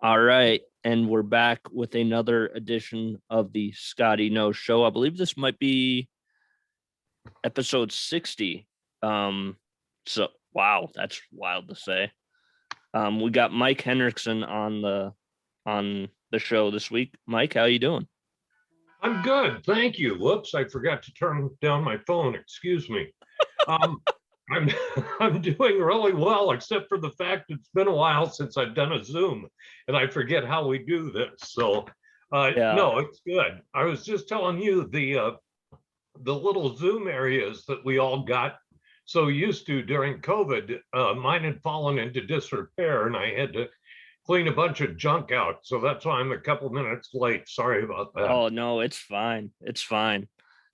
All right. And we're back with another edition of the Scotty No Show. I believe this might be episode 60. So wow, that's wild to say. We got Mike Henriksen on the show this week. Mike, how you doing? I'm good, thank you. Whoops, I forgot to turn down my phone. Excuse me. Um, I'm I'm doing really well, except for the fact it's been a while since I've done a Zoom, and I forget how we do this. So, Yeah. no, it's good. I was just telling you the little Zoom areas that we all got so used to during COVID. Mine had fallen into disrepair, and I had to clean a bunch of junk out. So that's why I'm a couple minutes late. Sorry about that. Oh no, it's fine. It's fine.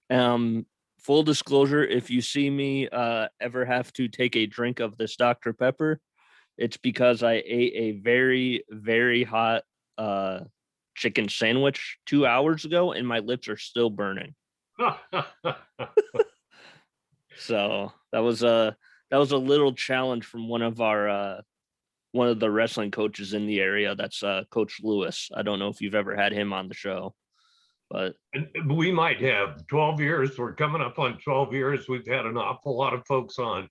Um, Full disclosure, if you see me ever have to take a drink of this Dr. Pepper, it's because I ate a very, very hot chicken sandwich 2 hours ago and my lips are still burning. So that was a little challenge from one of the wrestling coaches in the area. That's Coach Lewis. I don't know if you've ever had him on the show, but We might have 12 years. We're coming up on 12 years. We've had an awful lot of folks on.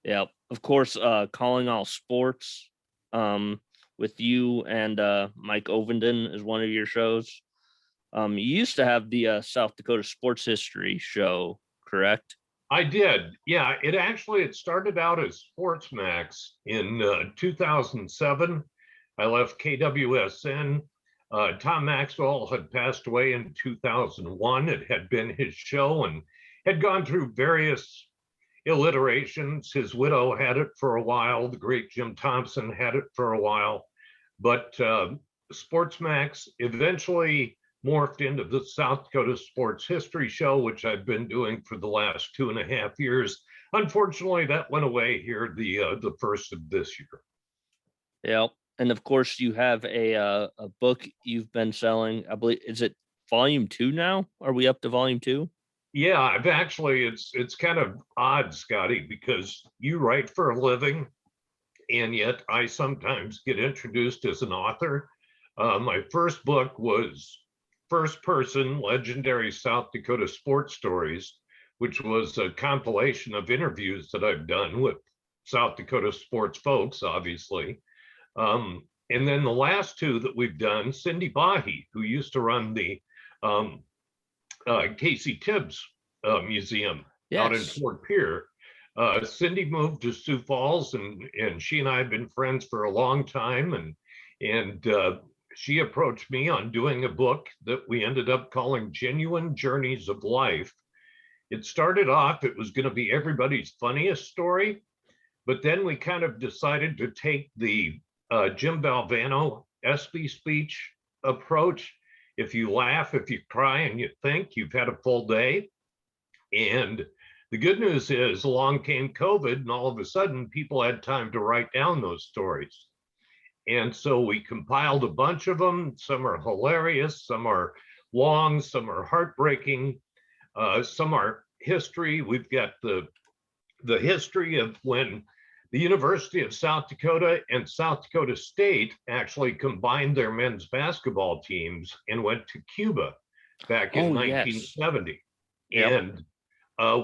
yeah, of course, calling all sports with you and Mike Ovenden is one of your shows. You used to have the South Dakota Sports History show, correct? I did. Yeah, it started out as Sports Max in 2007. I left KWSN. Tom Maxwell had passed away in 2001. It had been his show and had gone through various alliterations. His widow had it for a while. The great Jim Thompson had it for a while. But Sports Max eventually morphed into the South Dakota Sports History Show, which I've been doing for the last 2.5 years. Unfortunately, that went away here the first of this year. Yeah, and of course you have a book you've been selling. I believe is it volume 2 now? Are we up to volume 2? Yeah, I've actually it's kind of odd, Scotty, because you write for a living, and yet I sometimes get introduced as an author. My first book was First Person Legendary South Dakota Sports Stories, which was a compilation of interviews that I've done with South Dakota sports folks, obviously. And then the last two that we've done, Cindy Bahi, who used to run the um, Casey Tibbs Museum out in Yes. Fort Pierre. Cindy moved to Sioux Falls, and she and I have been friends for a long time. And she approached me on doing a book that we ended up calling Genuine Journeys of Life. It started off, it was going to be everybody's funniest story, but then we kind of decided to take the Jim Valvano ESPY speech approach. If you laugh, if you cry, and you think, you've had a full day. And the good news is, along came COVID, and all of a sudden, people had time to write down those stories. And so we compiled a bunch of them. Some are hilarious, some are long, some are heartbreaking, some are history. We've got the history of when the University of South Dakota and South Dakota State actually combined their men's basketball teams and went to Cuba back in Oh yes. 1970. Yep. And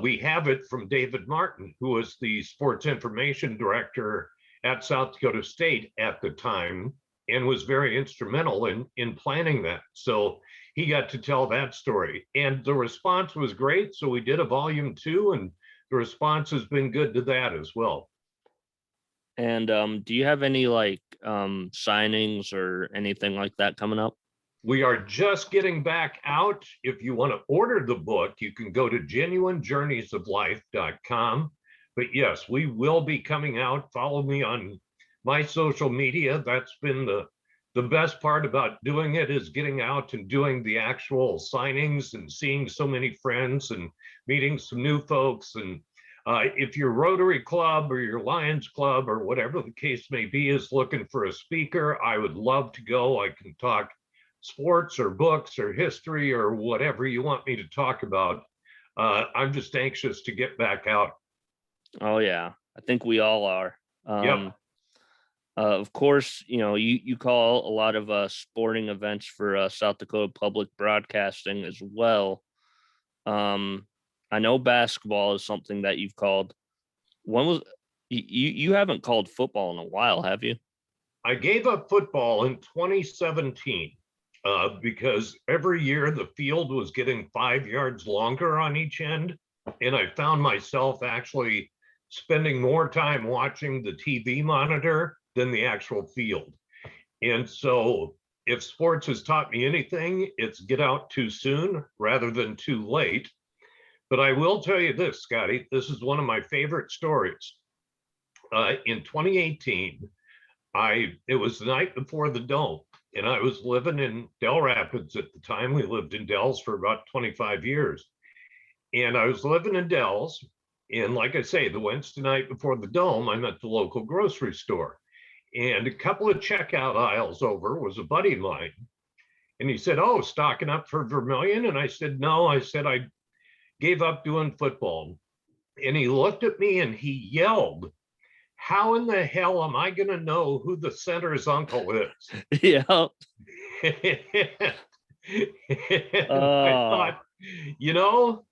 we have it from David Martin, who was the sports information director at South Dakota State at the time and was very instrumental in planning that. So he got to tell that story. And the response was great. So we did a volume 2, and the response has been good to that as well. And do you have any like signings or anything like that coming up? We are just getting back out. If you want to order the book, you can go to genuinejourneysoflife.com. But yes, we will be coming out. Follow me on my social media. That's been the best part about doing it, is getting out and doing the actual signings and seeing so many friends and meeting some new folks. And if your Rotary Club or your Lions Club or whatever the case may be is looking for a speaker, I would love to go. I can talk sports or books or history or whatever you want me to talk about. I'm just anxious to get back out. Oh yeah, I think we all are. Yep. Of course, you call a lot of sporting events for South Dakota Public Broadcasting as well. I know basketball is something that you've called. When was you haven't called football in a while, have you? I gave up football in 2017 because every year the field was getting 5 yards longer on each end. And I found myself actually spending more time watching the TV monitor than the actual field. And so, if sports has taught me anything, it's get out too soon rather than too late. But I will tell you this, Scotty, this is one of my favorite stories. In 2018, it was the night before the Dome, and I was living in Del Rapids at the time. We lived in Dells for about 25 years. And I was living in Dells. And like I say, the Wednesday night before the Dome, I'm at the local grocery store. And a couple of checkout aisles over was a buddy of mine. And he said, "Oh, stocking up for Vermilion?" And I said, "No." I said, "I gave up doing football." And he looked at me and he yelled, "How in the hell am I going to know who the center's uncle is?" Yeah. I thought, you know,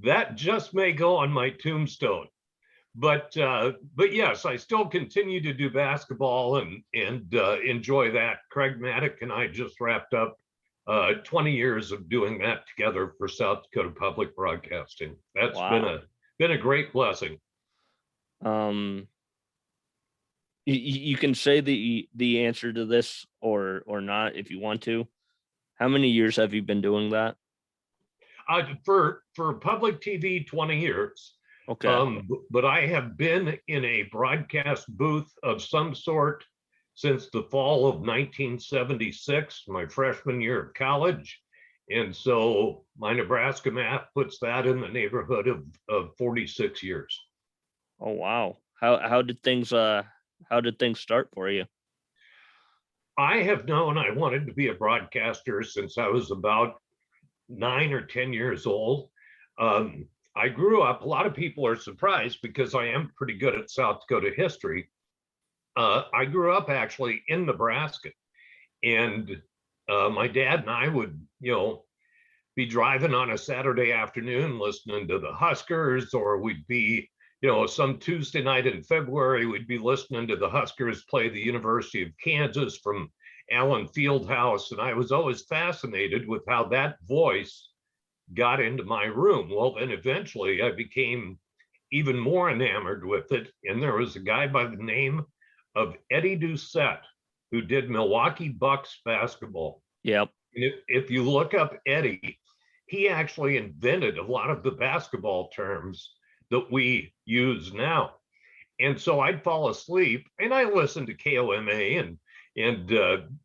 that just may go on my tombstone. But yes, I still continue to do basketball and enjoy that. Craig Maddock and I just wrapped up 20 years of doing that together for South Dakota Public Broadcasting. That's Wow. been a great blessing. Um, you can say the answer to this or not if you want to. How many years have you been doing that? For public TV, 20 years. Okay. But I have been in a broadcast booth of some sort since the fall of 1976, my freshman year of college. And so my Nebraska math puts that in the neighborhood of 46 years. Oh wow. How did things start for you? I have known I wanted to be a broadcaster since I was about 9 or 10 years old. Um, I grew up, a lot of people are surprised because I am pretty good at South Dakota history. I grew up actually in Nebraska, and my dad and I would, be driving on a Saturday afternoon listening to the Huskers, or we'd be, some Tuesday night in February, we'd be listening to the Huskers play the University of Kansas from Allen Fieldhouse. And I was always fascinated with how that voice got into my room. Well, then eventually I became even more enamored with it. And there was a guy by the name of Eddie Doucette who did Milwaukee Bucks basketball. Yep. And if you look up Eddie, he actually invented a lot of the basketball terms that we use now. And so I'd fall asleep, and I listened to KOMA and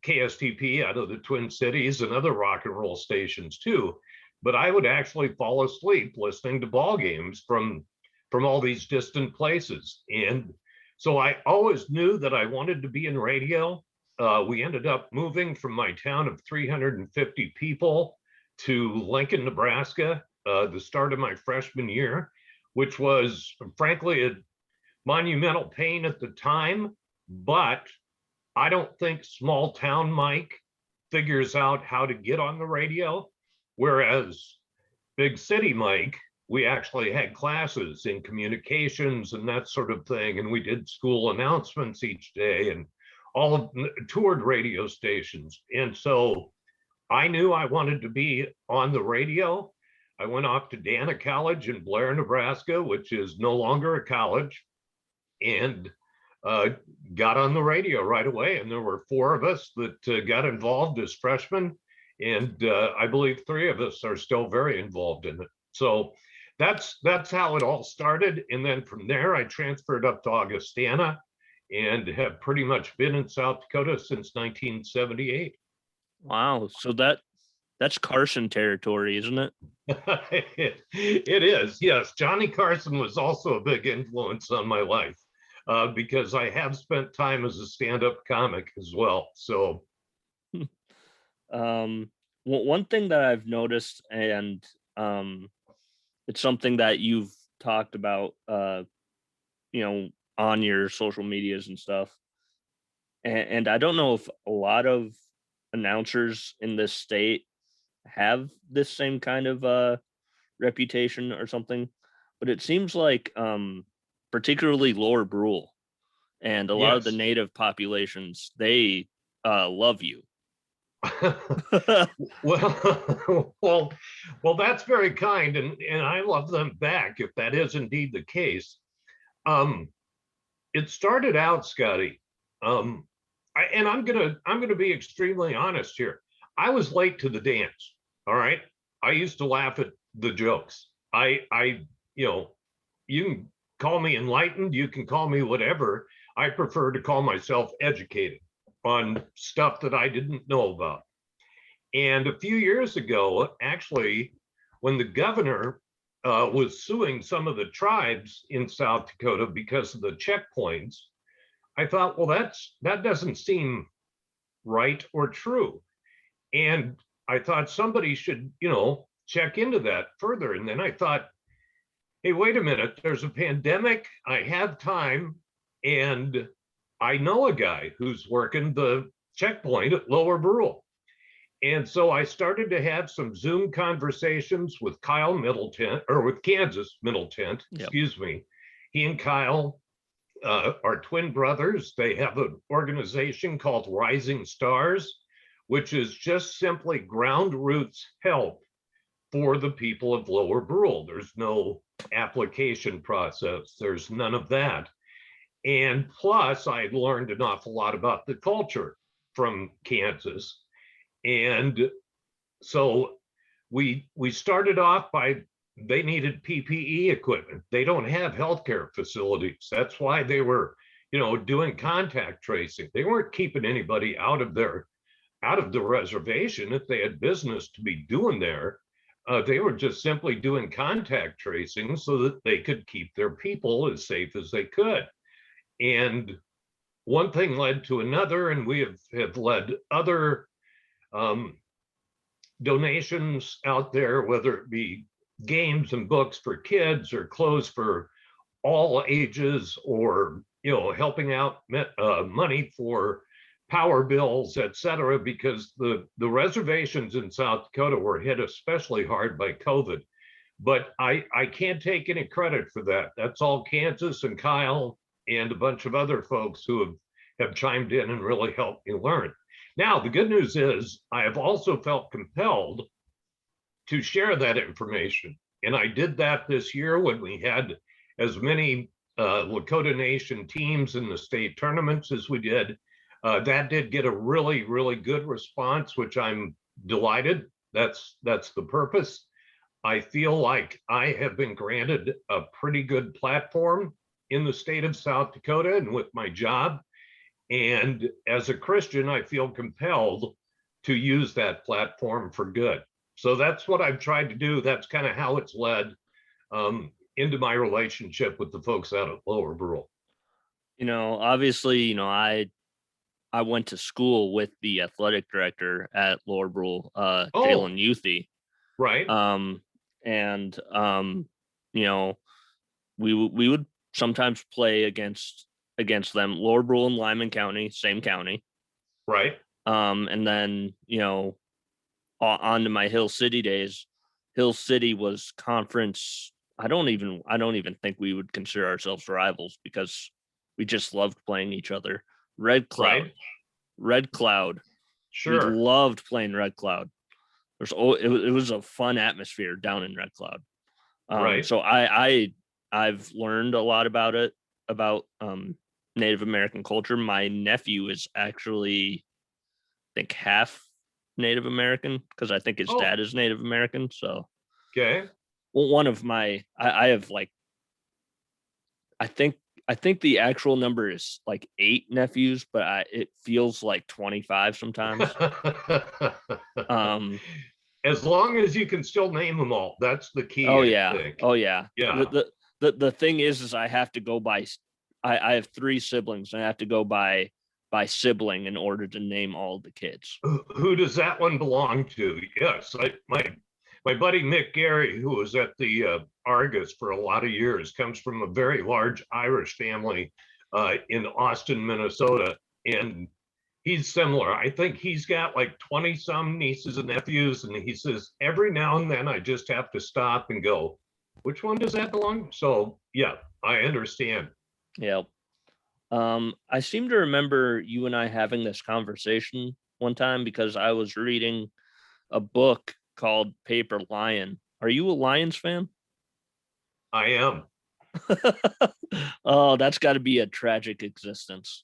KSTP out of the Twin Cities and other rock and roll stations too. But I would actually fall asleep listening to ball games from all these distant places. And so I always knew that I wanted to be in radio. We ended up moving from my town of 350 people to Lincoln, Nebraska, the start of my freshman year, which was frankly a monumental pain at the time. But I don't think small town Mike figures out how to get on the radio, whereas big city Mike, we actually had classes in communications and that sort of thing. And we did school announcements each day and all of toured radio stations. And so I knew I wanted to be on the radio. I went off to Dana College in Blair, Nebraska, which is no longer a college, and got on the radio right away. And there were four of us that got involved as freshmen. And I believe three of us are still very involved in it. So that's how it all started. And then from there, I transferred up to Augustana and have pretty much been in South Dakota since 1978. Wow. So that's Carson territory, isn't it? It is, yes. Johnny Carson was also a big influence on my life because I have spent time as a stand-up comic as well. So, One thing that I've noticed, and it's something that you've talked about, on your social medias and stuff, and I don't know if a lot of announcers in this state have this same kind of reputation or something, but it seems like particularly Lower Brule and a lot of the Yes. native populations, they love you. Well, that's very kind, and I love them back if that is indeed the case. Um, it started out, Scotty, and I'm gonna be extremely honest here. I was late to the dance. All right, I used to laugh at the jokes. You know, you can call me enlightened, you can call me whatever. I prefer to call myself educated on stuff that I didn't know about. And a few years ago, actually, when the governor was suing some of the tribes in South Dakota because of the checkpoints, I thought, well, that doesn't seem right or true. And I thought somebody should, check into that further. And then I thought, hey, wait a minute, there's a pandemic. I have time. And I know a guy who's working the checkpoint at Lower Brule. And so I started to have some Zoom conversations with Kyle Middleton, or with Kansas Middleton, excuse me. He and Kyle are twin brothers. They have an organization called Rising Stars, which is just simply ground roots help for the people of Lower Brule. There's no application process. There's none of that. And plus, I learned an awful lot about the culture from Kansas. And so we started off by, they needed PPE equipment. They don't have healthcare facilities. That's why they were, doing contact tracing. They weren't keeping anybody out of the reservation if they had business to be doing there. They were just simply doing contact tracing so that they could keep their people as safe as they could. And one thing led to another, and we have led other donations out there, whether it be games and books for kids or clothes for all ages, or helping out money for power bills, et cetera, because the reservations in South Dakota were hit especially hard by COVID. But I can't take any credit for that. That's all Kansas and Kyle and a bunch of other folks who have chimed in and really helped me learn. Now, the good news is I have also felt compelled to share that information. And I did that this year when we had as many Lakota Nation teams in the state tournaments as we did. That did get a really, really good response, which I'm delighted. That's the purpose. I feel like I have been granted a pretty good platform in the state of South Dakota and with my job. And as a Christian, I feel compelled to use that platform for good. So that's what I've tried to do. That's kind of how it's led into my relationship with the folks out at Lower Brule. Obviously, I went to school with the athletic director at Lower Brule, Jalen Youthy. Right. And we would sometimes play against them. Lower Brule and Lyman County, same county. Right. And then, on to my Hill City days. Hill City was conference. I don't even think we would consider ourselves rivals because we just loved playing each other. Red Cloud. Sure. We loved playing Red Cloud. It was a fun atmosphere down in Red Cloud. Right. So I've learned a lot about Native American culture. My nephew is actually, I think, half Native American because I think his dad is Native American. So, okay. Well, one of my, I have like, I think the actual number is like 8 nephews, but it feels like 25 sometimes. As long as you can still name them all, that's the key. Oh yeah. Yeah. The thing is I have to go by. I have 3 siblings, and I have to go by sibling in order to name all the kids. Who does that one belong to? Yes, my buddy Mick Gary, who was at the Argus for a lot of years, comes from a very large Irish family in Austin, Minnesota. and he's similar. I think he's got like 20 some nieces and nephews, and he says every now and then I just have to stop and go, which one does that belong? So yeah, I understand. Yeah. I seem to remember you and I having this conversation one time because I was reading a book called Paper Lion. Are you a Lions fan? I am. Oh, that's got to be a tragic existence.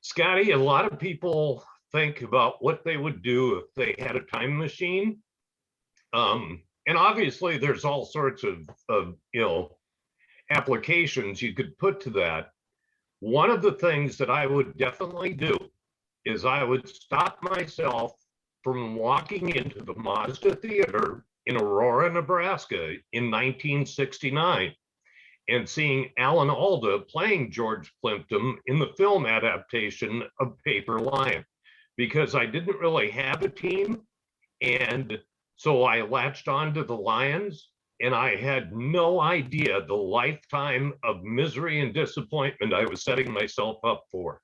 Scotty, a lot of people think about what they would do if they had a time machine. And obviously there's all sorts of applications you could put to that. One of the things that I would definitely do is I would stop myself from walking into the Mazda Theater in Aurora, Nebraska in 1969 and seeing Alan Alda playing George Plimpton in the film adaptation of Paper Lion, because I didn't really have a team. And so I latched onto the Lions, and I had no idea the lifetime of misery and disappointment I was setting myself up for.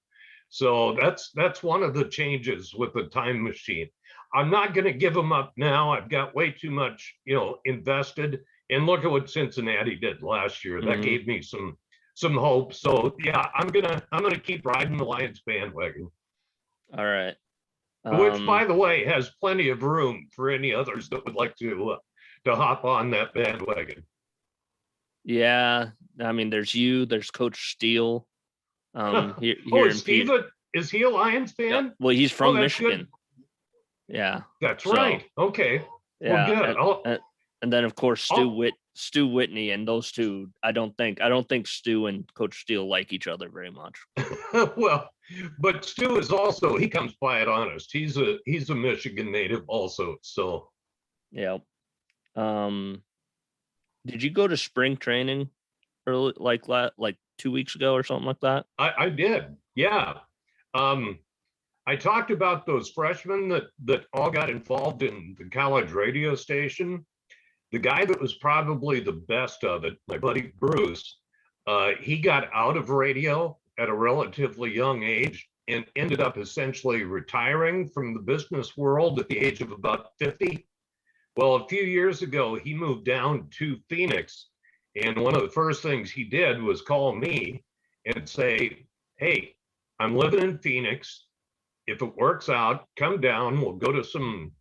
So that's one of the changes with the time machine. I'm not going to give them up now. I've got way too much, invested. And look at what Cincinnati did last year. That gave me some hope. So yeah, I'm gonna keep riding the Lions bandwagon. All right. Which, by the way, has plenty of room for any others that would like to hop on that bandwagon. Yeah, I mean, there's you, there's Coach Steele. Here Oh, in is Steve is he a Lions fan? Yeah. Well, he's from Michigan. Good. Yeah, that's right. Okay. Yeah, well, good. And then of course Stu Whitney, and those two. I don't think Stu and Coach Steele like each other very much. Well, but Stu is also, he comes by it honest. He's a Michigan native also. So yeah. Did you go to spring training early, like 2 weeks ago or something like that? I did. Yeah. I talked about those freshmen that all got involved in the college radio station. The guy that was probably the best of it, my buddy Bruce, he got out of radio at a relatively young age and ended up essentially retiring from the business world at the age of about 50. Well, a few years ago, he moved down to Phoenix. And one of the first things he did was call me and say, hey, I'm living in Phoenix. If it works out, come down. We'll go to some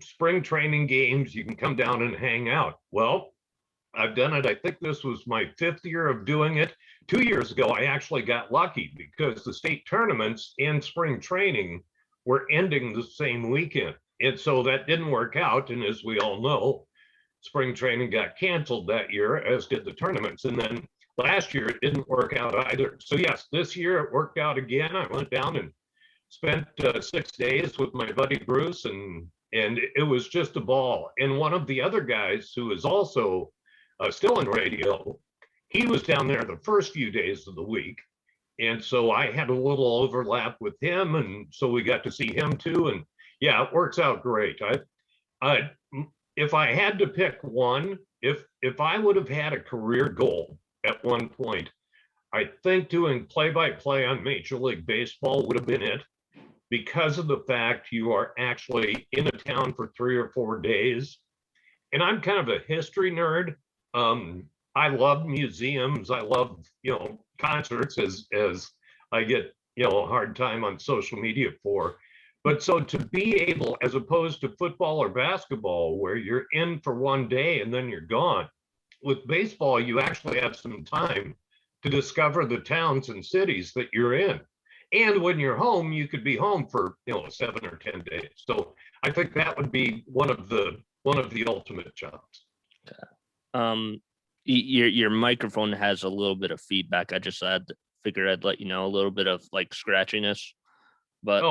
spring training games. You can come down and hang out. Well, I've done it. I think this was my 5th year of doing it. 2 years ago, I actually got lucky because the state tournaments and spring training were ending the same weekend. And so that didn't work out. And as we all know, spring training got canceled that year, as did the tournaments. And then last year, it didn't work out either. So yes, this year it worked out again. I went down and spent 6 days with my buddy Bruce, and it was just a ball. And one of the other guys who is also still in radio, he was down there the first few days of the week. And so I had a little overlap with him, and so we got to see him too. And yeah, it works out great. If I had to pick one, if I would have had a career goal at one point, I think doing play-by-play on Major League Baseball would have been it, because of the fact you are actually in a town for 3 or 4 days. And I'm kind of a history nerd. I love museums. I love, concerts, as I get, a hard time on social media for. But so to be able, as opposed to football or basketball, where you're in for 1 day and then you're gone, with baseball, you actually have some time to discover the towns and cities that you're in. And when you're home, you could be home for 7 or 10 days. So I think that would be one of the ultimate jobs. Your microphone has a little bit of feedback. I just figured I'd let you know, a little bit of like scratchiness, but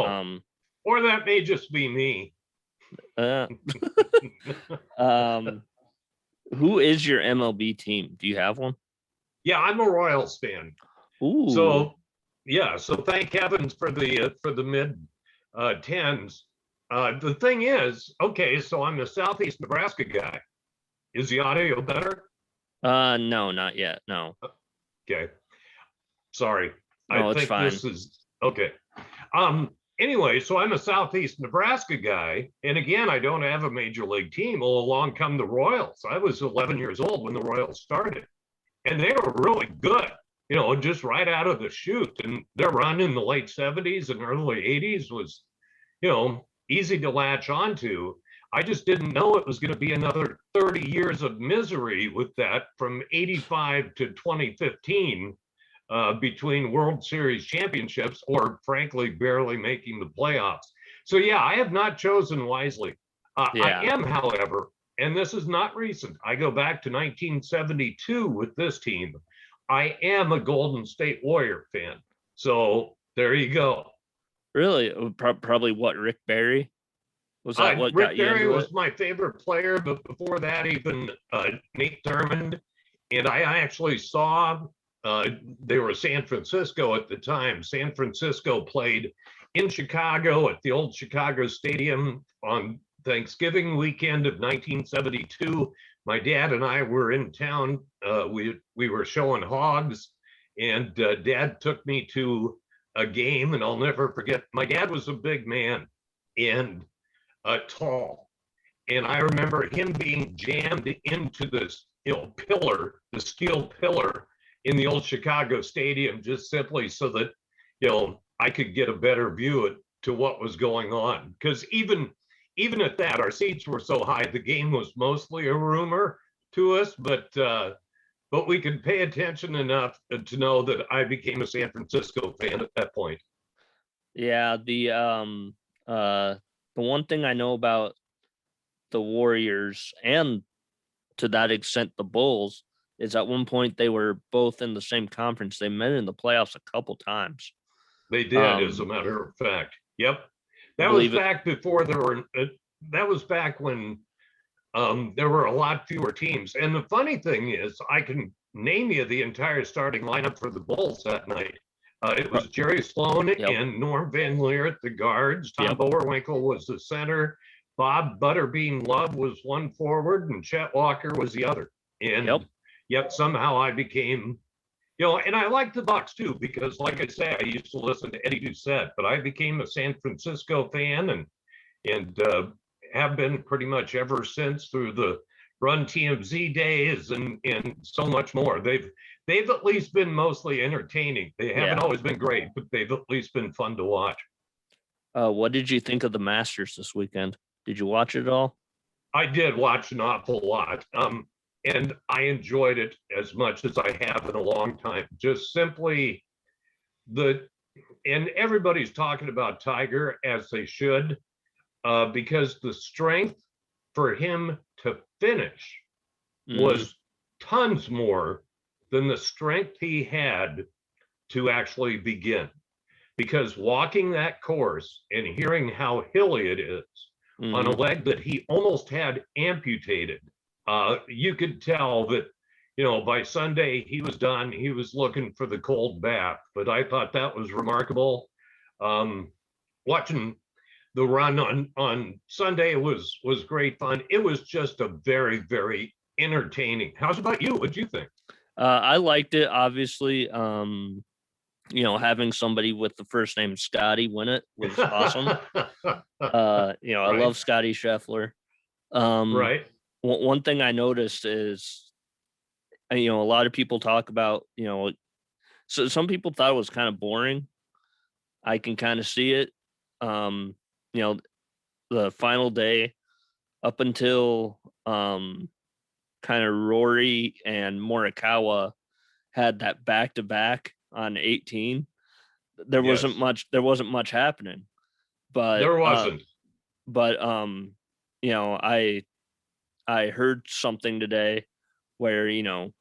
or that may just be me. Who is your MLB team? Do you have one? Yeah, I'm a Royals fan. Ooh. So thank heavens for the mid tens. The thing is, okay, so I'm a Southeast Nebraska guy. Is the audio better? No, not yet. No. Okay. Sorry. I No, it's think fine. this is okay. Anyway, so I'm a Southeast Nebraska guy. And again, I don't have a major league team. Well, along come the Royals. I was 11 years old when the Royals started, and they were really good, just right out of the chute. And their run in the late 70s and early 80s was, easy to latch onto. I just didn't know it was going to be another 30 years of misery with that from 85 to 2015 between World Series championships or, frankly, barely making the playoffs. So, yeah, I have not chosen wisely. I am, however, and this is not recent, I go back to 1972 with this team. I am a Golden State Warrior fan. So there you go. Really? Probably what, Rick Barry? Was that what got Rick you Barry into was it? my favorite player, but before that, even Nate Thurmond. And I actually saw they were San Francisco at the time. San Francisco played in Chicago at the old Chicago Stadium on Thanksgiving weekend of 1972. My dad and I were in town. We were showing hogs, and Dad took me to a game, and I'll never forget. My dad was a big man and tall, and I remember him being jammed into this, pillar, the steel pillar in the old Chicago Stadium, just simply so that, I could get a better view to what was going on. Because even at that, our seats were so high, the game was mostly a rumor to us, but we could pay attention enough to know that I became a San Francisco fan at that point. Yeah, the one thing I know about the Warriors and to that extent the Bulls is at one point they were both in the same conference. They met in the playoffs a couple times. They did, as a matter of fact. Yep. I That was believe it. back before that was back when there were a lot fewer teams. And the funny thing is, I can name you the entire starting lineup for the Bulls that night. It was Jerry Sloan Yep. and Norm Van Leer at the guards. Tom Yep. Bowerwinkle was the center. Bob Butterbean Love was one forward, and Chet Walker was the other. And yet somehow I became, and I like the Bucks too, because like I say, I used to listen to Eddie Doucette, but I became a San Francisco fan and have been pretty much ever since through the Run TMZ days and so much more. They've at least been mostly entertaining. They haven't always been great, but they've at least been fun to watch. What did you think of the Masters this weekend? Did you watch it all? I did watch an awful lot. And I enjoyed it as much as I have in a long time. Just simply and everybody's talking about Tiger, as they should, because the strength for him to finish was tons more than the strength he had to actually begin. Because walking that course and hearing how hilly it is on a leg that he almost had amputated, you could tell that, by Sunday he was done. He was looking for the cold bath. But I thought that was remarkable. Watching the run on Sunday was great fun. It was just a very, very entertaining. How's about you? What'd you think? I liked it. Obviously, having somebody with the first name Scotty win it was awesome. I love Scotty Scheffler. Right. One thing I noticed is, a lot of people talk about, so some people thought it was kind of boring. I can kind of see it. The final day up until kind of Rory and Morikawa had that back to back on 18. There wasn't much happening, but there wasn't. I heard something today where,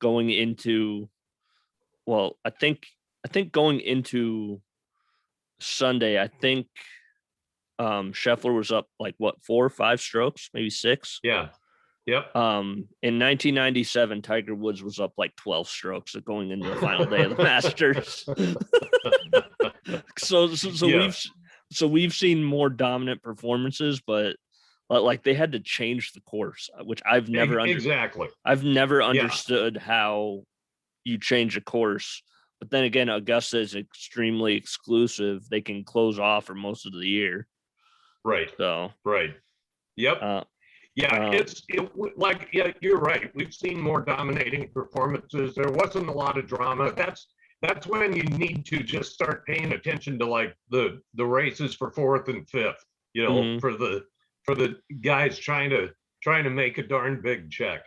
going into, I think going into Sunday, I think Scheffler was up like 4 or 5 strokes, maybe 6. Yeah. Yep. In 1997, Tiger Woods was up like 12 strokes going into the final day of the Masters. So we've seen more dominant performances, but like they had to change the course, which I've never exactly. I've never understood how you change a course, But then again, Augusta is extremely exclusive. They can close off for most of the year. Right. So, Right. Yep. Yeah, like, yeah, you're right. We've seen more dominating performances. There wasn't a lot of drama. That's when you need to just start paying attention to like the races for fourth and fifth, for the guys trying to make a darn big check.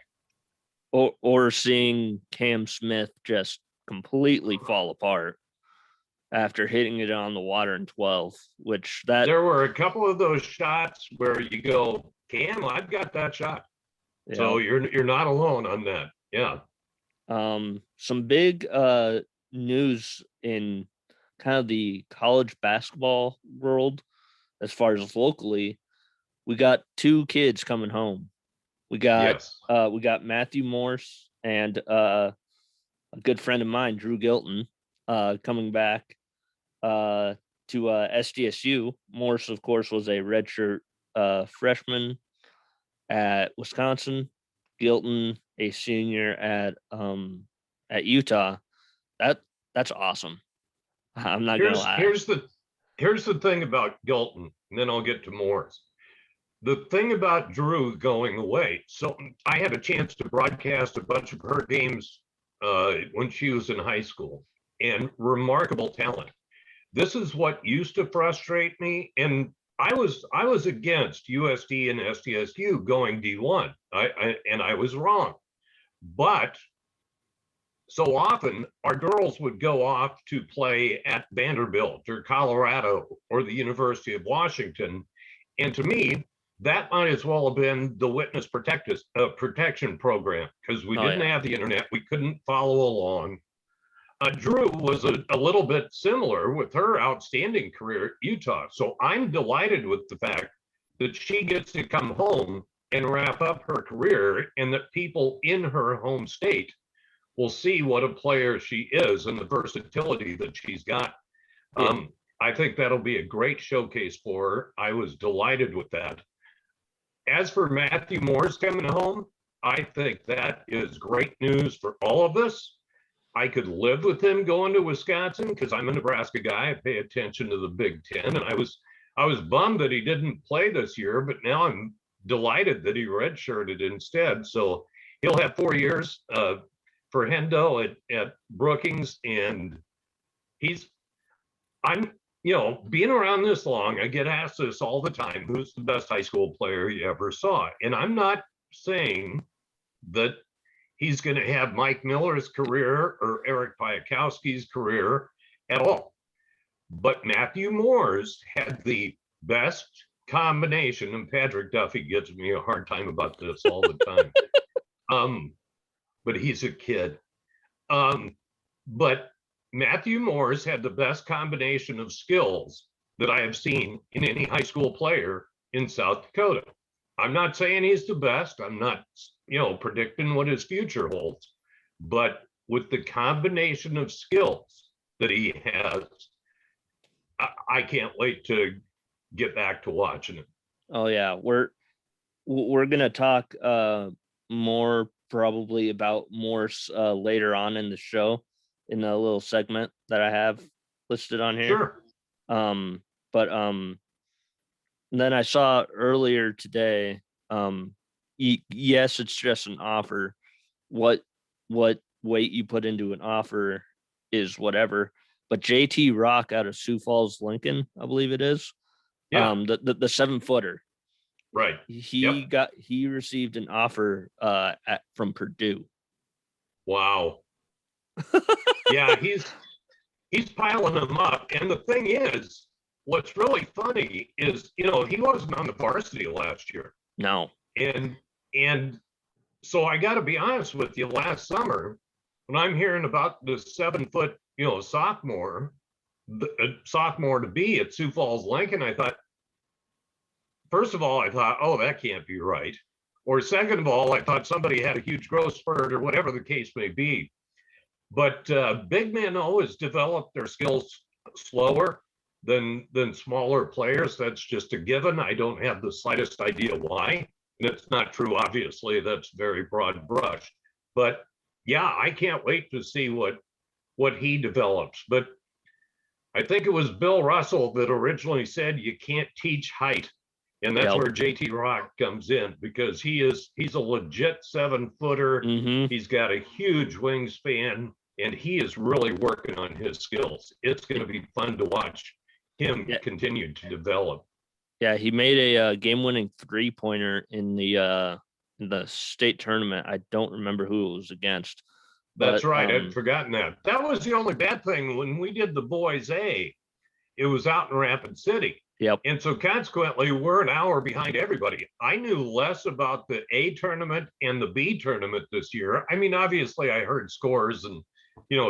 or seeing Cam Smith just completely fall apart after hitting it on the water in 12, which there were a couple of those shots where you go, Cam, I've got that shot. Yeah. So you're not alone on that. Yeah. Some big news in kind of the college basketball world as far as locally. We got 2 kids coming home. We got Matthew Morse and a good friend of mine, Drew Gilton, coming back to SDSU. Morse, of course, was a redshirt freshman at Wisconsin. Gilton, a senior at Utah. That's awesome. I'm not gonna lie. Here's the thing about Gilton, and then I'll get to Morse. The thing about Drew going away, so I had a chance to broadcast a bunch of her games when she was in high school, and remarkable talent. This is what used to frustrate me, and I was against USD and SDSU going D1, and I was wrong. But so often our girls would go off to play at Vanderbilt or Colorado or the University of Washington, and to me, that might as well have been the witness protection program, because we didn't have the internet. We couldn't follow along. Drew was a little bit similar with her outstanding career at Utah. So I'm delighted with the fact that she gets to come home and wrap up her career, and that people in her home state will see what a player she is and the versatility that she's got. I think that'll be a great showcase for her. I was delighted with that. As for Matthew Morse coming home, I think that is great news for all of us. I could live with him going to Wisconsin because I'm a Nebraska guy. I pay attention to the Big Ten, and I was bummed that he didn't play this year, but now I'm delighted that he redshirted instead. So he'll have 4 years for Hendo at Brookings, and I'm being around this long, I get asked this all the time: who's the best high school player you ever saw? And I'm not saying that he's going to have Mike Miller's career or Eric Piakowski's career at all. But Matthew Morse had the best combination, and Patrick Duffy gives me a hard time about this all the time. But he's a kid. But Matthew Morse had the best combination of skills that I have seen in any high school player in South Dakota. I'm not saying he's the best. I'm not, predicting what his future holds. But with the combination of skills that he has, I can't wait to get back to watching it. Oh yeah, we're gonna talk more probably about Morse later on in the show, in a little segment that I have listed on here. Sure. But then I saw earlier today, yes, it's just an offer. What weight you put into an offer is whatever. But JT Rock out of Sioux Falls, Lincoln, I believe it is. Yeah. The 7-footer. Right. He received an offer from Purdue. Wow. Yeah, he's piling them up. And the thing is, what's really funny is, he wasn't on the varsity last year. No. And so I got to be honest with you, last summer, when I'm hearing about the 7-foot, sophomore to be at Sioux Falls, Lincoln, I thought, first of all, oh, that can't be right. Or second of all, I thought somebody had a huge growth spurt or whatever the case may be. But big men always develop their skills slower than smaller players. That's just a given. I don't have the slightest idea why. And it's not true, obviously. That's very broad brush. But yeah, I can't wait to see what what he develops. But I think it was Bill Russell that originally said you can't teach height. And that's Yep. where JT Rock comes in, because he's a legit 7-footer. Mm-hmm. He's got a huge wingspan, and he is really working on his skills. It's going to be fun to watch him continue to develop. Yeah, he made a game-winning 3-pointer in the state tournament. I don't remember who it was against. That's right. I'd forgotten that. That was the only bad thing. When we did the boys A, it was out in Rapid City. Yep. And so consequently, we're an hour behind everybody. I knew less about the A tournament and the B tournament this year. I mean, obviously I heard scores and,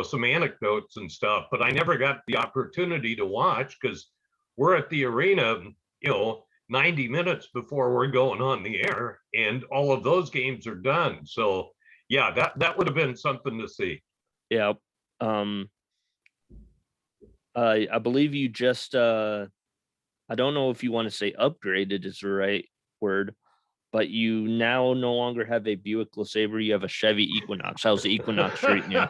some anecdotes and stuff, but I never got the opportunity to watch because we're at the arena, 90 minutes before we're going on the air, and all of those games are done. So yeah, that would have been something to see. Yeah. I believe you just I don't know if you want to say upgraded is the right word, but you now no longer have a Buick LeSabre. You have a Chevy Equinox. How's the Equinox treating you?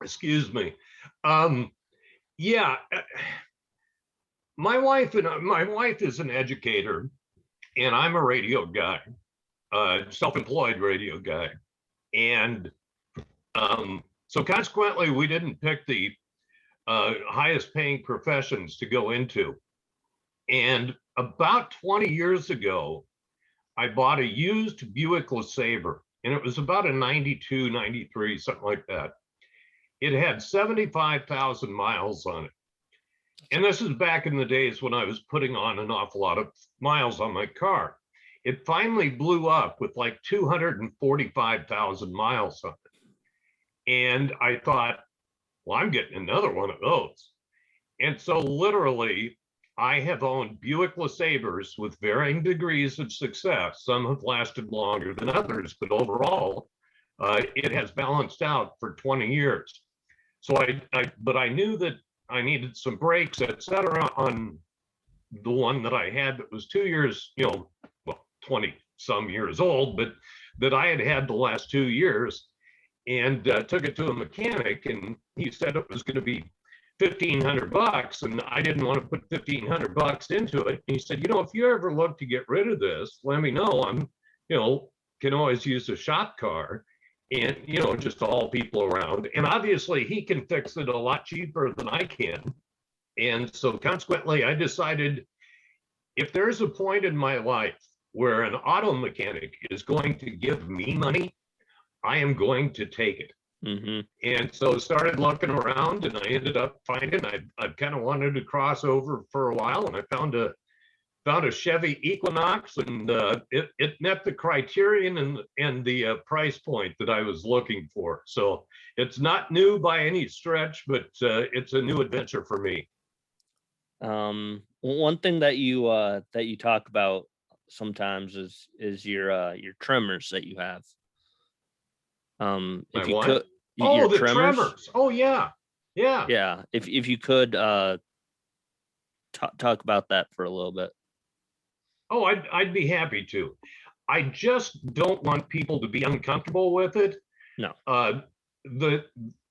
Excuse me. Yeah, my wife is an educator, and I'm a radio guy, self-employed radio guy, and so consequently, we didn't pick the highest paying professions to go into. And about 20 years ago, I bought a used Buick LeSabre, and it was about a 92, 93, something like that. It had 75,000 miles on it. And this is back in the days when I was putting on an awful lot of miles on my car. It finally blew up with like 245,000 miles on it. And I thought, well, I'm getting another one of those. And so literally, I have owned Buick LeSabres with varying degrees of success. Some have lasted longer than others, but overall, it has balanced out for 20 years. So but I knew that I needed some brakes, et cetera, on the one that I had that was 2 years, 20 some years old, but that I had the last 2 years, and took it to a mechanic, and he said it was going to be $1,500, and I didn't want to put $1,500 into it. And he said, if you ever look to get rid of this, let me know. I'm, can always use a shop car, and just all people around. And obviously he can fix it a lot cheaper than I can. And so consequently, I decided if there's a point in my life where an auto mechanic is going to give me money, I am going to take it. Mm-hmm. And so started looking around, and I ended up finding I've kind of wanted to cross over for a while, and I found a Chevy Equinox, and it met the criterion and the price point that I was looking for. So it's not new by any stretch, but it's a new adventure for me. One thing that you talk about sometimes is your Tremors that you have. If you could, the Tremors. Oh yeah. If you could talk about that for a little bit. Oh, I'd be happy to. I just don't want people to be uncomfortable with it. No.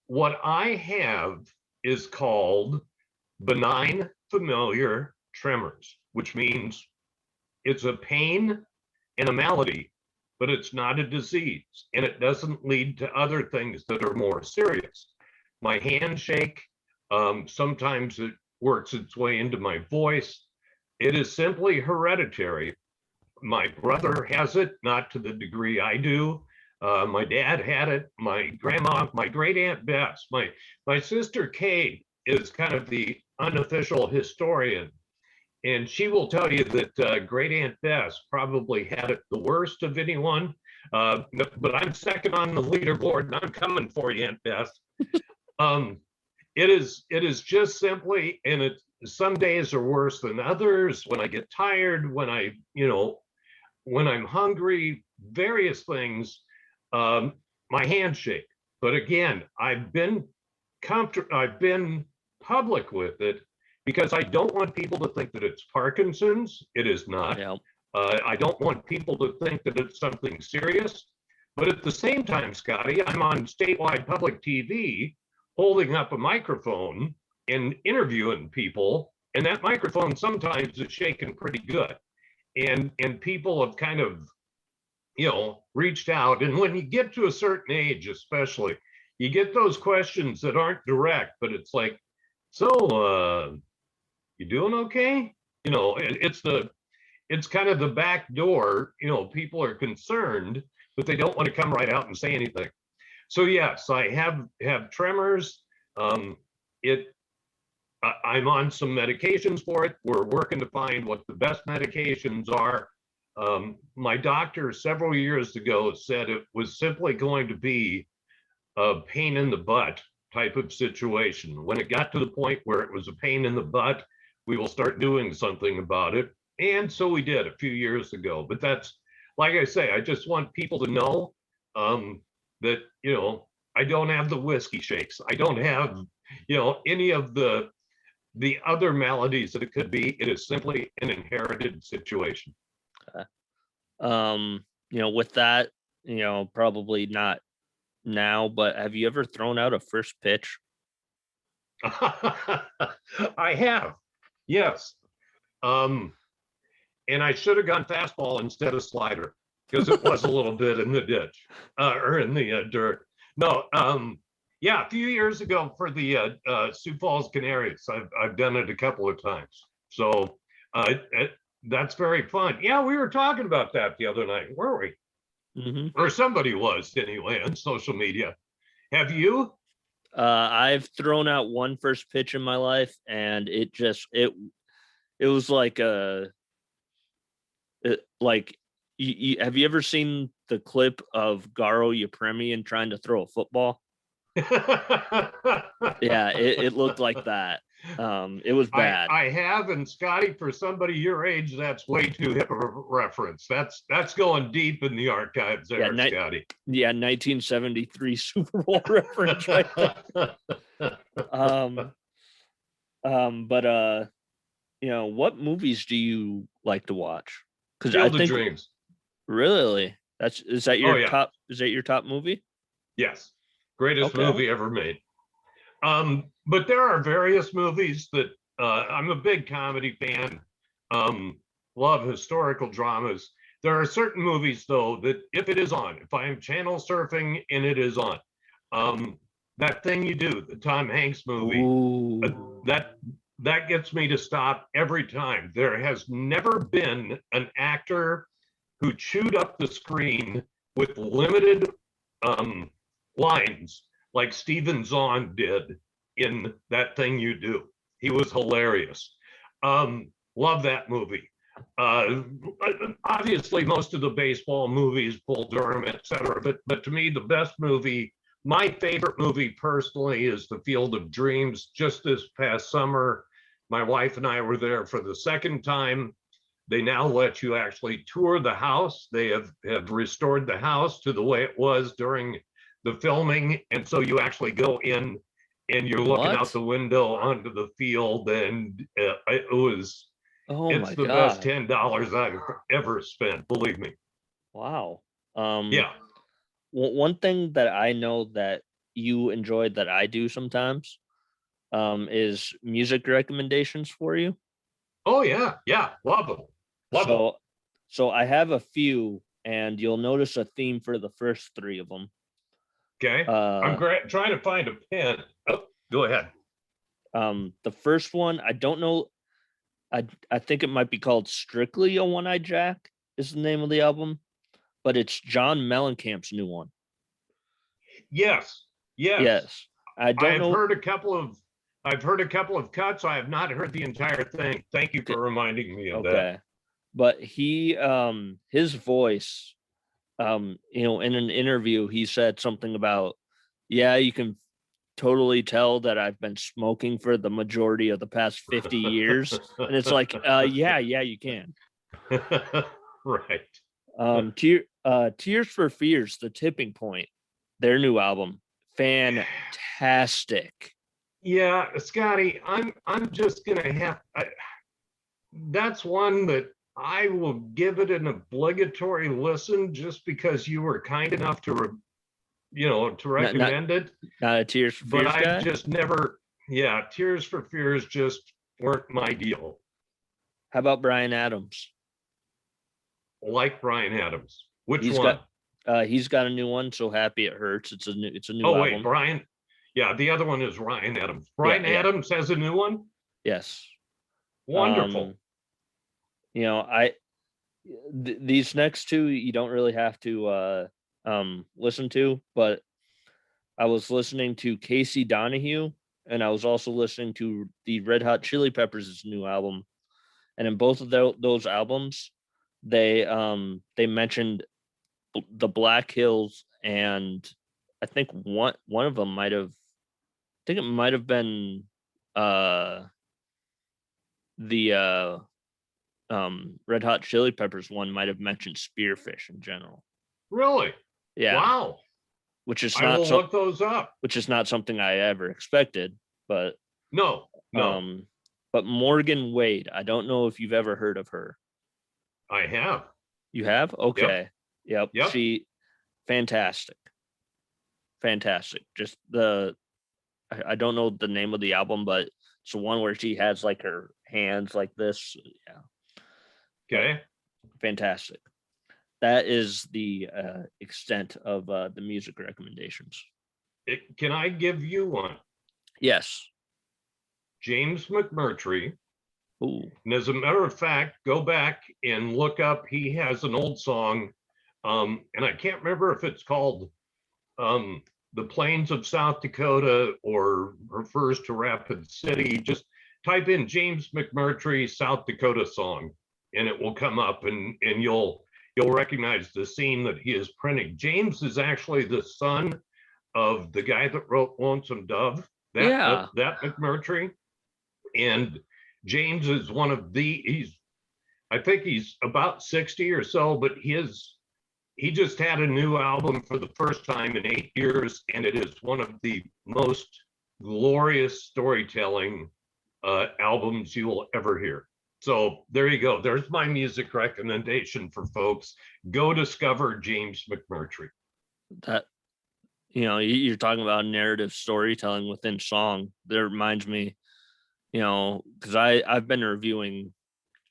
What I have is called Benign Familiar Tremors, which means it's a pain and a malady, but it's not a disease, and it doesn't lead to other things that are more serious. My handshake, sometimes it works its way into my voice. It is simply hereditary. My brother has it, not to the degree I do. My dad had it. My grandma, my great aunt Bess, my sister Kay is kind of the unofficial historian, and she will tell you that great aunt Bess probably had it the worst of anyone. But I'm second on the leaderboard, and I'm coming for you, Aunt Bess. It is just simply, and some days are worse than others. When I get tired, when I'm hungry, various things, my handshake. But again, I've been public with it because I don't want people to think that it's Parkinson's. It is not. Yeah. I don't want people to think that it's something serious. But at the same time, Scotty, I'm on statewide public TV holding up a microphone and interviewing people. And that microphone sometimes is shaking pretty good. And people have kind of, reached out. And when you get to a certain age, especially, you get those questions that aren't direct, but it's like, so you doing okay? It's kind of the back door. People are concerned, but they don't want to come right out and say anything. So yes, I have tremors. I'm on some medications for it. We're working to find what the best medications are. My doctor several years ago said it was simply going to be a pain in the butt type of situation. When it got to the point where it was a pain in the butt, we will start doing something about it. And so we did a few years ago. But that's, like I say, I just want people to know that, I don't have the whiskey shakes. I don't have, any of the other maladies that it could be. It is simply an inherited situation. With that, probably not now, but have you ever thrown out a first pitch? I have, yes. And I should have gone fastball instead of slider because it was a little bit in the ditch or in the dirt. No, yeah, a few years ago for the Sioux Falls Canaries, I've done it a couple of times. So that's very fun. Yeah, we were talking about that the other night, weren't we? Mm-hmm. Or somebody was anyway on social media. Have you? I've thrown out one first pitch in my life, and it was like have you ever seen the clip of Garo Yepremian trying to throw a football? Yeah, it looked like that. It was bad. I have, and Scotty, for somebody your age, that's way too hip of a reference. That's going deep in the archives there, Scotty. Yeah, 1973 Super Bowl reference right there. But what movies do you like to watch? Because Field of Dreams. Really? Is that your top? Is that your top movie? Yes, greatest movie ever made. But there are various movies that I'm a big comedy fan. Love historical dramas. There are certain movies though that if it is on, if I am channel surfing and it is on, That Thing You Do, the Tom Hanks movie, that gets me to stop every time. There has never been an actor who chewed up the screen with limited lines like Stephen Zahn did in That Thing You Do. He was hilarious. Love that movie. Obviously, most of the baseball movies, Bull Durham, etc. But to me, the best movie, my favorite movie personally, is The Field of Dreams. Just this past summer, my wife and I were there for the second time. They now let you actually tour the house. They have restored the house to the way it was during the filming. And so you actually go in and you're looking out the window onto the field. And it's the best $10 I've ever spent, believe me. Wow. Yeah. One thing that I know that you enjoyed that I do sometimes is music recommendations for you. Oh yeah. Love them. So I have a few, and you'll notice a theme for the first three of them. Okay. I'm trying to find a pen. Oh, go ahead. The first one, I don't know. I think it might be called Strictly a One-Eyed Jack is the name of the album, but it's John Mellencamp's new one. Yes. I've heard a couple of cuts. I have not heard the entire thing. Thank you for reminding me of that. But he, his voice, in an interview, he said something about, you can totally tell that I've been smoking for the majority of the past 50 years. And it's like, yeah, you can. Right. Tears for Fears, The Tipping Point, their new album, fantastic. Yeah, Scotty, I'm just gonna have. That's one that I will give it an obligatory listen just because you were kind enough to, to Not not recommend it. not a Tears for But Fears I've guy. just never, yeah, Tears for Fears just weren't my deal. How about Brian Adams? Like Brian Adams. Which He's one? got he's got a new one. So happy it hurts. It's a new Oh, wait, album. Brian. Yeah, the other one is Ryan Adams. Yeah, Brian yeah, Adams has a new one. yes. Wonderful. Um, I these next two you don't really have to listen to, but I was listening to Casey Donahue, and I was also listening to the Red Hot Chili Peppers' new album. And in both of those albums, they mentioned the Black Hills, and I think one of them might have, I think it might have been uh the Red Hot Chili Peppers one might have mentioned Spearfish in general. Really? Yeah, Wow. which is I not will so look those up. which is not something I ever expected, but No, no, um but Morgan Wade, I don't know if you've ever heard of her. I have. You have? Yep, Okay. Yep. yep. She fantastic. Fantastic. Just I don't know the name of the album, but it's the one where she has like her hands like this. Yeah. But Okay. fantastic. That is the extent of the music recommendations. Can I give you one? Yes. James McMurtry. Ooh. And as a matter of fact, go back and look up. He has an old song, and I can't remember if it's called The Plains of South Dakota or refers to Rapid City. Just type in James McMurtry South Dakota song, and it will come up, and you'll recognize the scene that he is printing. James is actually the son of the guy that wrote Lonesome Dove, Yeah. that McMurtry. And James is one of I think he's about 60 or so, but he just had a new album for the first time in 8 years, and it is one of the most glorious storytelling albums you will ever hear. So there you go. There's my music recommendation for folks. Go discover James McMurtry. That you're talking about narrative storytelling within song. That reminds me, because I've been reviewing,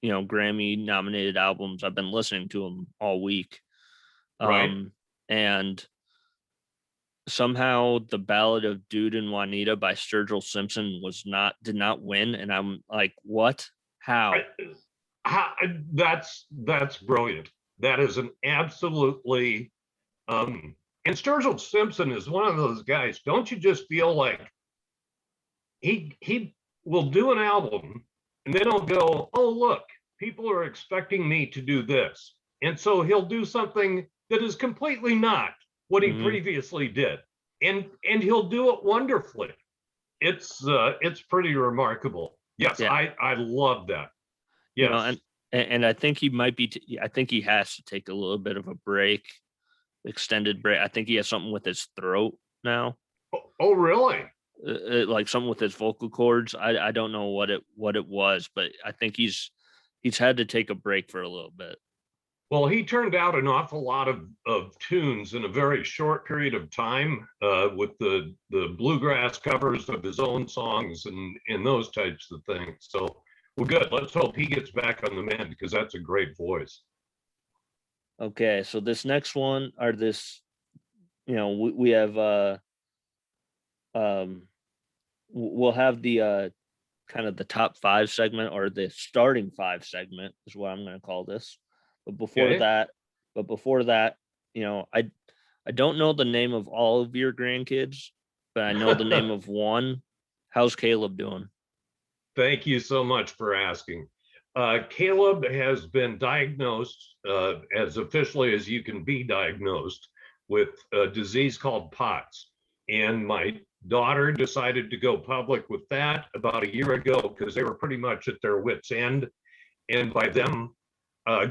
Grammy nominated albums. I've been listening to them all week. Right? And somehow the Ballad of Dude and Juanita by Sturgill Simpson did not win, and I'm like, what? How? That's brilliant. That is an absolutely and Sturgill Simpson is one of those guys. Don't you just feel like he will do an album and then he'll go, oh look, people are expecting me to do this, and so he'll do something that is completely not what he previously did, and he'll do it wonderfully. It's pretty remarkable. Yes, Yeah. I love that. Yes. And I think he might be. I think he has to take a little bit of a break, extended break. I think he has something with his throat now. Oh really? Like something with his vocal cords. I don't know what it was, but I think he's had to take a break for a little bit. Well, he turned out an awful lot of tunes in a very short period of time with the bluegrass covers of his own songs and those types of things. So, well, good. Let's hope he gets back on the mend because that's a great voice. Okay, so this next one are this, we have we'll have the kind of the top 5 segment, or the starting 5 segment is what I'm going to call this. But before Okay. that, I don't know the name of all of your grandkids, but I know the name of one. How's Caleb doing? Thank you so much for asking. Caleb has been diagnosed as officially as you can be diagnosed with a disease called POTS. And my daughter decided to go public with that about a year ago because they were pretty much at their wits' end. And by them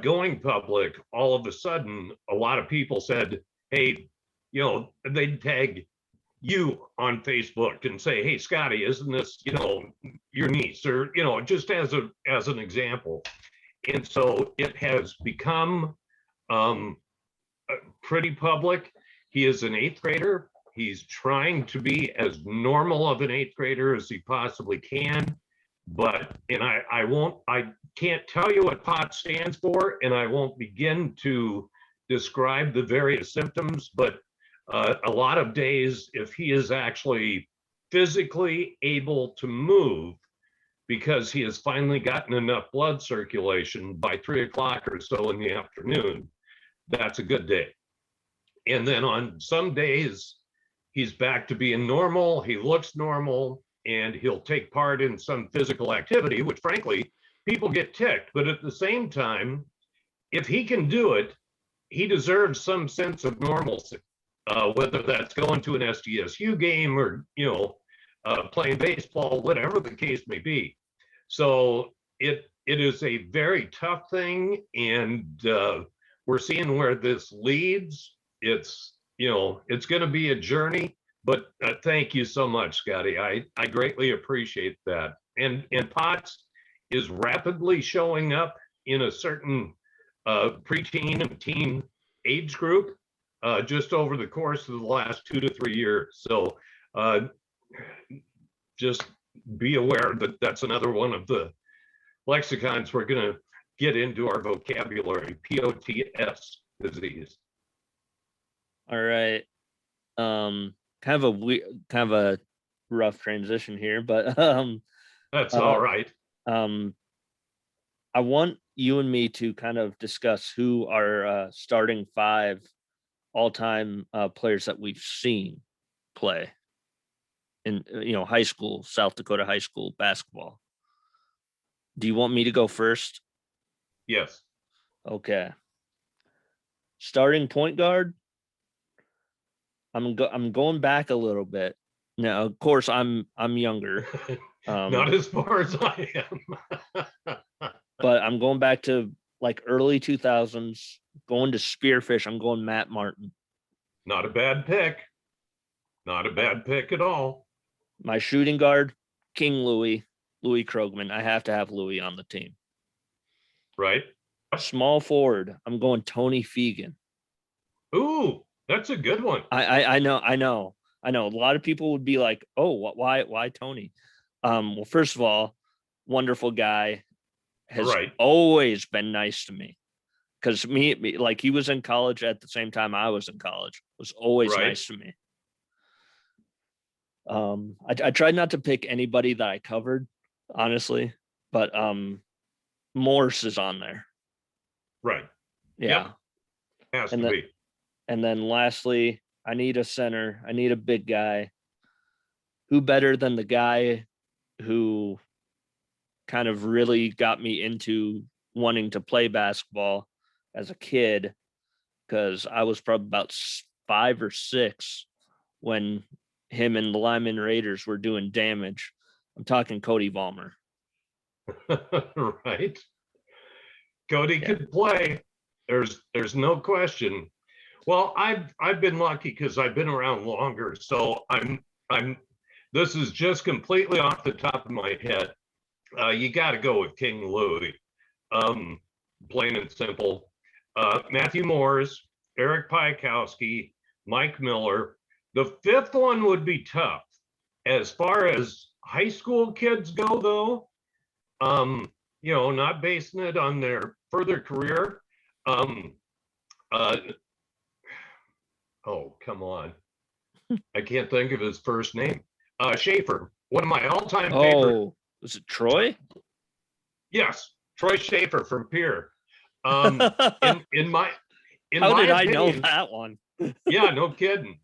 going public, all of a sudden, a lot of people said, hey, they'd tag you on Facebook and say, hey, Scotty, isn't this, your niece? Or, just as an example. And so it has become pretty public. He is an eighth grader. He's trying to be as normal of an eighth grader as he possibly can. But, and I can't tell you what POT stands for, and I won't begin to describe the various symptoms, but a lot of days, if he is actually physically able to move, because he has finally gotten enough blood circulation by 3 o'clock or so in the afternoon, that's a good day. And then on some days, he's back to being normal, he looks normal, and he'll take part in some physical activity, which frankly, people get ticked. But at the same time, if he can do it, he deserves some sense of normalcy, whether that's going to an SDSU game or, playing baseball, whatever the case may be. So it is a very tough thing, and we're seeing where this leads. It's going to be a journey, but thank you so much, Scotty. I greatly appreciate that. And POTS is rapidly showing up in a certain preteen and teen age group just over the course of the last 2 to 3 years. So just be aware that that's another one of the lexicons we're going to get into our vocabulary, POTS disease. All right. Kind of a rough transition here, but that's all right. I want you and me to kind of discuss who our starting 5 all-time players that we've seen play in high school, South Dakota high school basketball. Do you want me to go first? Yes. Okay. Starting point guard. I'm going back a little bit. Now, of course, I'm younger. Not as far as I am. But I'm going back to like early 2000s, going to Spearfish. I'm going Matt Martin. Not a bad pick. Not a bad pick at all. My shooting guard, King Louis Krogman. I have to have Louis on the team. Right. Small forward, I'm going Tony Fegan. Ooh, that's a good one. I know. A lot of people would be like, "Oh, why Tony?" Well, first of all, wonderful guy, has always been nice to me. Because me, like he was in college at the same time I was in college, was always nice to me. I tried not to pick anybody that I covered, honestly, but Morse is on there. Right. Yeah. Yep. Has to be. And then lastly, I need a center. I need a big guy. Who better than the guy who kind of really got me into wanting to play basketball as a kid, because I was probably about 5 or 6 when him and the Lyman Raiders were doing damage. I'm talking Cody Vollmer. Right. Cody could play. There's no question. Well, I've been lucky because I've been around longer. So I'm this is just completely off the top of my head. You got to go with King Louis. Plain and simple. Matthew Moores, Eric Piakowski, Mike Miller. The 5th one would be tough. As far as high school kids go, though, not basing it on their further career. Oh, come on. I can't think of his first name. Schaefer, one of my all-time favorite. Oh, was it Troy? Yes, Troy Schaefer from Pierre. How did I know that one? Yeah, no kidding.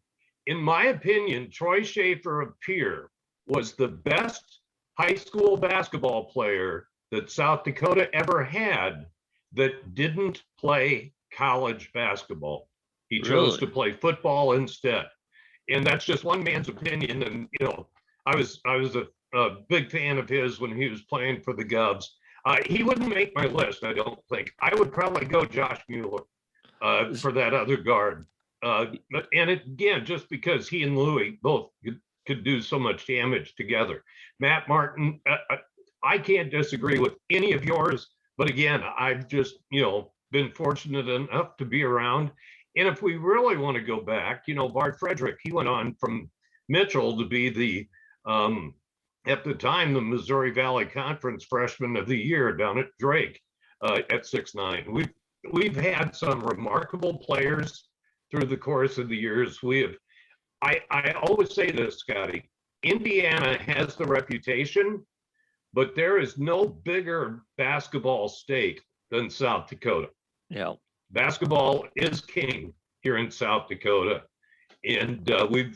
In my opinion, Troy Schaefer of Pierre was the best high school basketball player that South Dakota ever had that didn't play college basketball. He chose to play football instead. And that's just one man's opinion. And, I was a big fan of his when he was playing for the Govs. He wouldn't make my list, I don't think. I would probably go Josh Mueller for that other guard. And again, just because he and Louis both could do so much damage together. Matt Martin, I can't disagree with any of yours. but again, I've just, been fortunate enough to be around. And if we really want to go back, Bart Frederick, he went on from Mitchell to be the, at the time, the Missouri Valley Conference Freshman of the Year down at Drake at 6'9". We've had some remarkable players through the course of the years. I always say this, Scotty, Indiana has the reputation, but there is no bigger basketball state than South Dakota. Yeah. Basketball is king here in South Dakota. And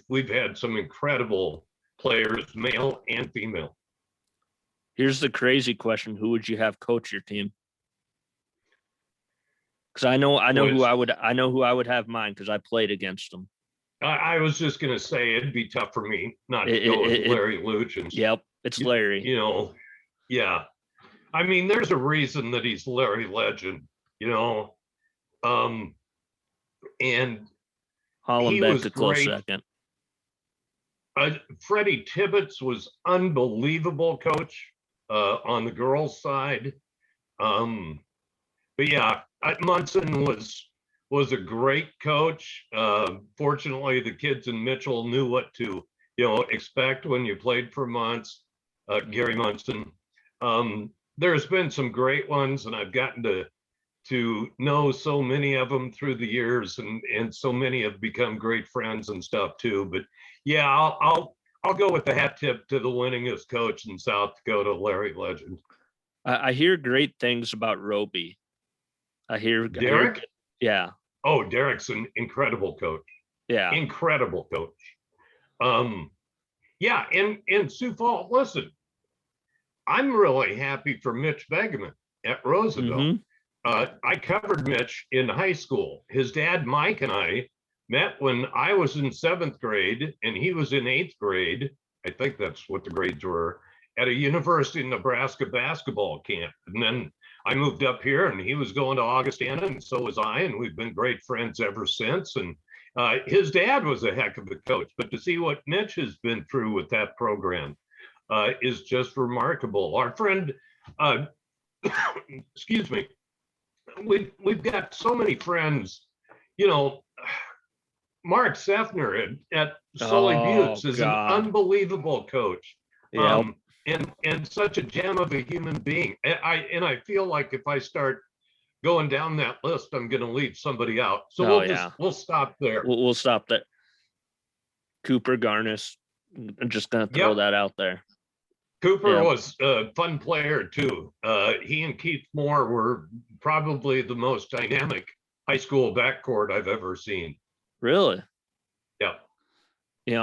we've had some incredible players, male and female. Here's the crazy question: who would you have coach your team? Because I know who I would have mine because I played against them. I was just gonna say it'd be tough for me not to go with Larry Luchins. Yep, it's Larry. Yeah. I mean, there's a reason that he's Larry Legend. And Hollenbeck a close second. Freddie Tibbetts was unbelievable coach on the girls' side. But yeah, Munson was a great coach. Fortunately, the kids in Mitchell knew what to expect when you played for Gary Munson. There's been some great ones, and I've gotten to know so many of them through the years, and so many have become great friends and stuff too. But yeah, I'll go with the hat tip to the winningest coach in South Dakota, Larry Legend. I hear great things about Roby. I hear Derek. Yeah. Oh, Derek's an incredible coach. Yeah. Incredible coach. Yeah, and Sioux Falls, listen, I'm really happy for Mitch Begeman at Roosevelt. I covered Mitch in high school. His dad, Mike, and I met when I was in 7th grade and he was in 8th grade. I think that's what the grades were, at a University of Nebraska basketball camp. And then I moved up here and he was going to Augustana, and so was I. And we've been great friends ever since. And his dad was a heck of a coach. But to see what Mitch has been through with that program is just remarkable. Our friend, excuse me, we've got so many friends. Mark Sefner at Sully Buttes is an unbelievable coach. Yeah. And such a gem of a human being. I feel like if I start going down that list, I'm going to leave somebody out. So we'll stop there. We'll stop there. Cooper Garnis. I'm just going to throw that out there. Cooper was a fun player too. He and Keith Moore were probably the most dynamic high school backcourt I've ever seen. Really? Yeah.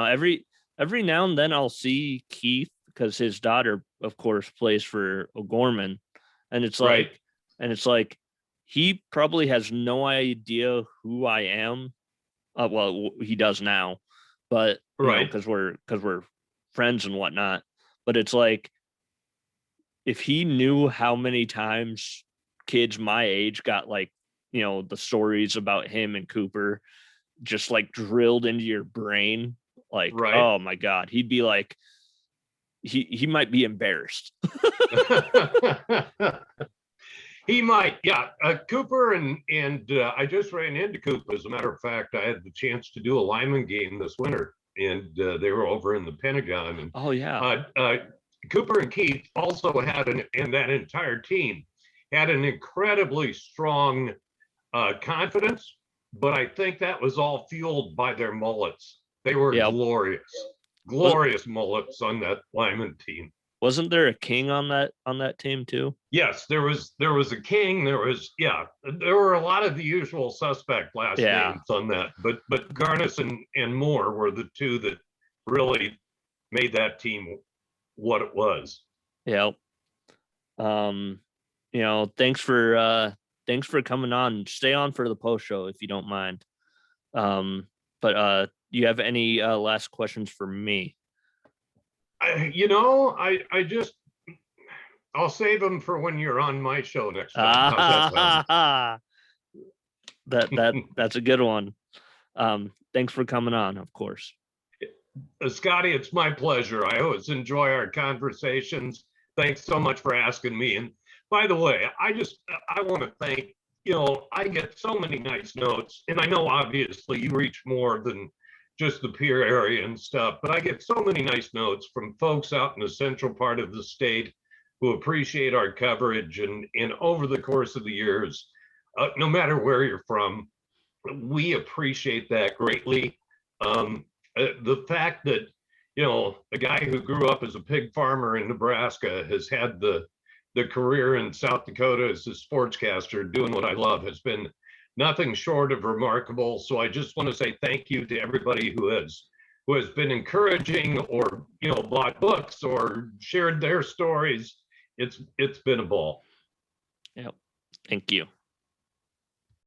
Every now and then I'll see Keith, because his daughter, of course, plays for O'Gorman, and it's like he probably has no idea who I am. Well, he does now, but because we're friends and whatnot. But it's like, if he knew how many times kids my age got the stories about him and Cooper just drilled into your brain, oh my God, he'd be like, he might be embarrassed. He might, yeah. Cooper and I just ran into Cooper. As a matter of fact, I had the chance to do a Lyman game this winter, and they were over in the Pentagon. And oh yeah, Cooper and Keith also had and that entire team had an incredibly strong confidence, but I think that was all fueled by their mullets. They were glorious mullets on that Lyman team. Wasn't there a king on that team too? Yes, there was a king. There were a lot of the usual suspect last names on that, but Garnis and Moore were the two that really made that team what it was. Yeah. Thanks for coming on. Stay on for the post show if you don't mind. But do you have any last questions for me? I'll save them for when you're on my show next time. That's a good one. Thanks for coming on, of course. Scotty, it's my pleasure. I always enjoy our conversations. Thanks so much for asking me. And By the way, I want to thank, I get so many nice notes, and I know obviously you reach more than just the Pier area and stuff, but I get so many nice notes from folks out in the central part of the state who appreciate our coverage. And over the course of the years, no matter where you're from, we appreciate that greatly. The fact that, a guy who grew up as a pig farmer in Nebraska has had the career in South Dakota as a sportscaster doing what I love has been nothing short of remarkable. So I just want to say thank you to everybody who has been encouraging, or bought books or shared their stories. It's been a ball. Yep. Thank you.